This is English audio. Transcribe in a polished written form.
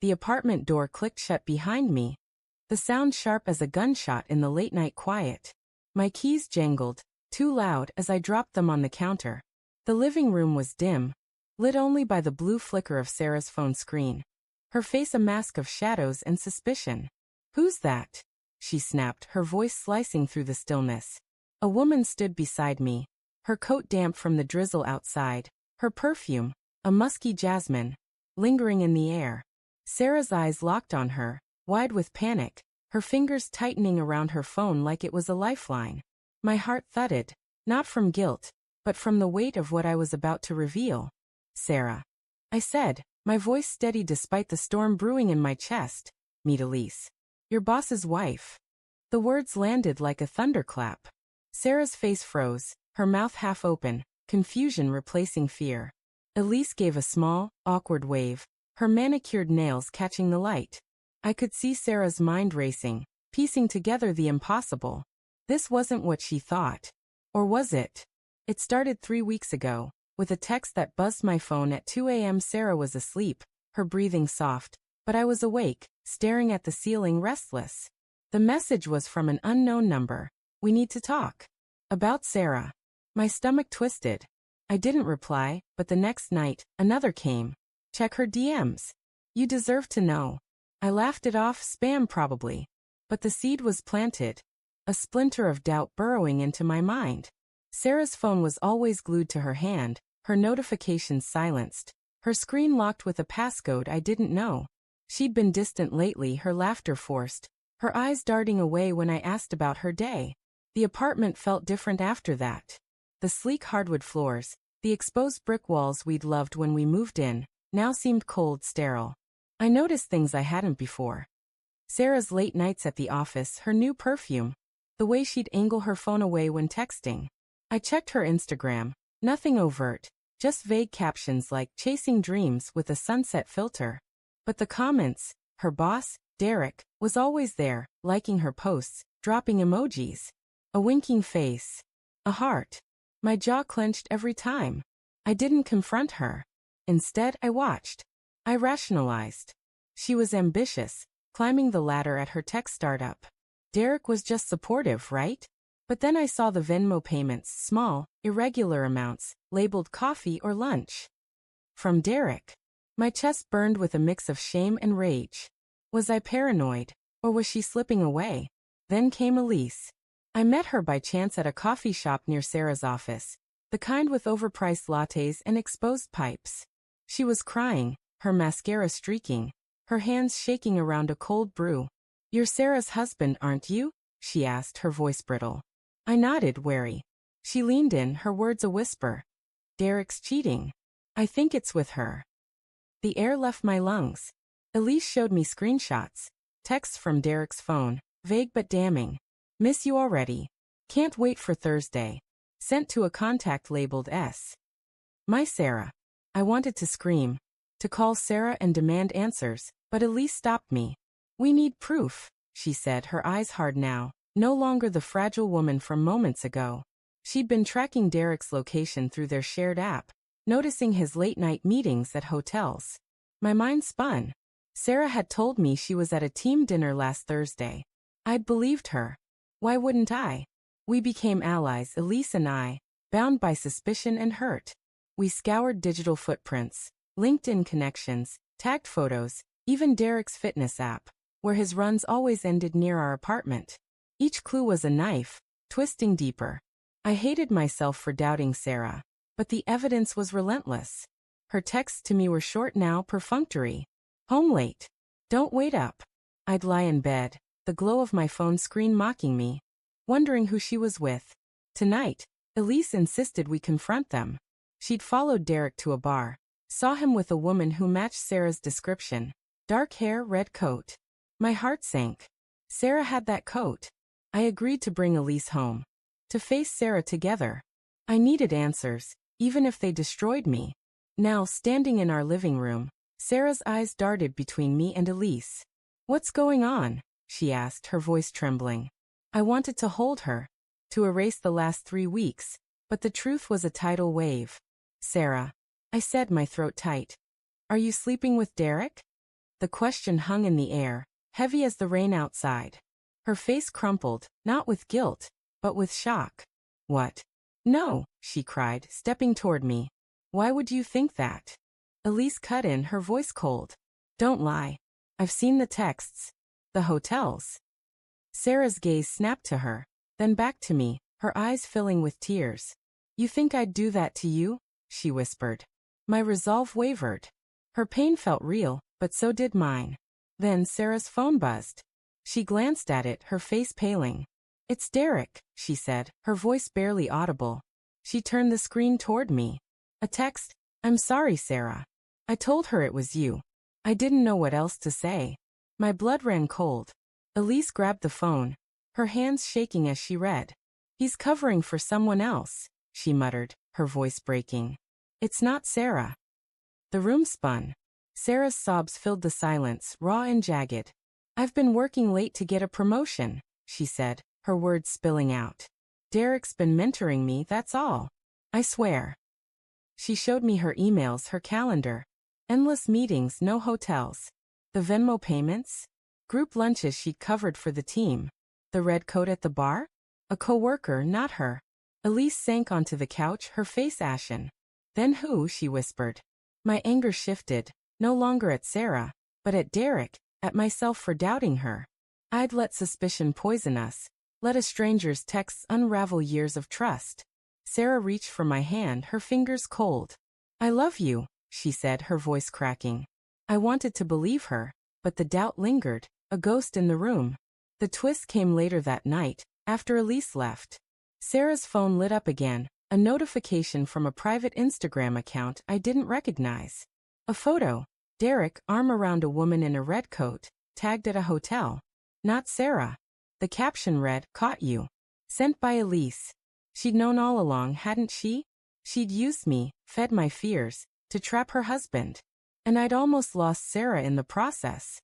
The apartment door clicked shut behind me, the sound sharp as a gunshot in the late-night quiet. My keys jangled, too loud as I dropped them on the counter. The living room was dim, lit only by the blue flicker of Sarah's phone screen. Her face a mask of shadows and suspicion. "Who's that?" she snapped, her voice slicing through the stillness. A woman stood beside me, her coat damp from the drizzle outside, her perfume, a musky jasmine, lingering in the air. Sarah's eyes locked on her, wide with panic, her fingers tightening around her phone like it was a lifeline. My heart thudded, not from guilt, but from the weight of what I was about to reveal. "Sarah," I said, my voice steady despite the storm brewing in my chest. "Meet Elise. Your boss's wife." The words landed like a thunderclap. Sarah's face froze, her mouth half open, confusion replacing fear. Elise gave a small, awkward wave, her manicured nails catching the light. I could see Sarah's mind racing, piecing together the impossible. This wasn't what she thought. Or was it? It started 3 weeks ago, with a text that buzzed my phone at 2 a.m. Sarah was asleep, her breathing soft, but I was awake, staring at the ceiling restless. The message was from an unknown number. "We need to talk." About Sarah. My stomach twisted. I didn't reply, but the next night, another came. "Check her DMs. You deserve to know." I laughed it off, spam probably. But the seed was planted. A splinter of doubt burrowing into my mind. Sarah's phone was always glued to her hand, her notifications silenced, her screen locked with a passcode I didn't know. She'd been distant lately, her laughter forced, her eyes darting away when I asked about her day. The apartment felt different after that. The sleek hardwood floors, the exposed brick walls we'd loved when we moved in, now seemed cold, sterile. I noticed things I hadn't before. Sarah's late nights at the office, her new perfume, the way she'd angle her phone away when texting. I checked her Instagram, nothing overt, just vague captions like "chasing dreams" with a sunset filter. But the comments, her boss, Derek, was always there, liking her posts, dropping emojis. A winking face. A heart. My jaw clenched every time. I didn't confront her. Instead, I watched. I rationalized. She was ambitious, climbing the ladder at her tech startup. Derek was just supportive, right? But then I saw the Venmo payments, small, irregular amounts, labeled coffee or lunch. From Derek. My chest burned with a mix of shame and rage. Was I paranoid, or was she slipping away? Then came Elise. I met her by chance at a coffee shop near Sarah's office, the kind with overpriced lattes and exposed pipes. She was crying, her mascara streaking, her hands shaking around a cold brew. "You're Sarah's husband, aren't you?" she asked, her voice brittle. I nodded, wary. She leaned in, her words a whisper. "Derek's cheating. I think it's with her." The air left my lungs. Elise showed me screenshots, texts from Derek's phone, vague but damning. "Miss you already. Can't wait for Thursday." Sent to a contact labeled S. My Sarah. I wanted to scream, to call Sarah and demand answers, but Elise stopped me. "We need proof," she said, her eyes hard now, no longer the fragile woman from moments ago. She'd been tracking Derek's location through their shared app, noticing his late-night meetings at hotels. My mind spun. Sarah had told me she was at a team dinner last Thursday. I'd believed her. Why wouldn't I? We became allies, Elise and I, bound by suspicion and hurt. We scoured digital footprints, LinkedIn connections, tagged photos, even Derek's fitness app, where his runs always ended near our apartment. Each clue was a knife, twisting deeper. I hated myself for doubting Sarah, but the evidence was relentless. Her texts to me were short now, perfunctory. "Home late. Don't wait up." I'd lie in bed, the glow of my phone screen mocking me, wondering who she was with. Tonight, Elise insisted we confront them. She'd followed Derek to a bar, saw him with a woman who matched Sarah's description. Dark hair, red coat. My heart sank. Sarah had that coat. I agreed to bring Elise home. To face Sarah together. I needed answers, even if they destroyed me. Now, standing in our living room, Sarah's eyes darted between me and Elise. "What's going on?" she asked, her voice trembling. I wanted to hold her, to erase the last 3 weeks, but the truth was a tidal wave. "Sarah," I said, my throat tight. "Are you sleeping with Derek?" The question hung in the air, heavy as the rain outside. Her face crumpled, not with guilt, but with shock. What? No, she cried, stepping toward me. Why would you think that? Elise cut in, her voice cold. Don't lie. I've seen the texts. The hotels. Sarah's gaze snapped to her, then back to me, her eyes filling with tears. You think I'd do that to you? She whispered. My resolve wavered. Her pain felt real, but so did mine. Then Sarah's phone buzzed. She glanced at it, her face paling. It's Derek, she said, her voice barely audible. She turned the screen toward me. A text. I'm sorry, Sarah. I told her it was you. I didn't know what else to say. My blood ran cold. Elise grabbed the phone, her hands shaking as she read. He's covering for someone else, she muttered, her voice breaking. It's not Sarah. The room spun. Sarah's sobs filled the silence, raw and jagged. I've been working late to get a promotion, she said, her words spilling out. Derek's been mentoring me, that's all. I swear. She showed me her emails, her calendar. Endless meetings, no hotels. The Venmo payments? Group lunches she'd covered for the team. The red coat at the bar? A coworker, not her. Elise sank onto the couch, her face ashen. Then who? She whispered. My anger shifted, no longer at Sarah, but at Derek, at myself for doubting her. I'd let suspicion poison us, let a stranger's texts unravel years of trust. Sarah reached for my hand, her fingers cold. I love you, she said, her voice cracking. I wanted to believe her, but the doubt lingered, a ghost in the room. The twist came later that night, after Elise left. Sarah's phone lit up again, a notification from a private Instagram account I didn't recognize. A photo. Derek, arm around a woman in a red coat, tagged at a hotel. Not Sarah. The caption read, Caught you. Sent by Elise. She'd known all along, hadn't she? She'd used me, fed my fears, to trap her husband. And I'd almost lost Sarah in the process.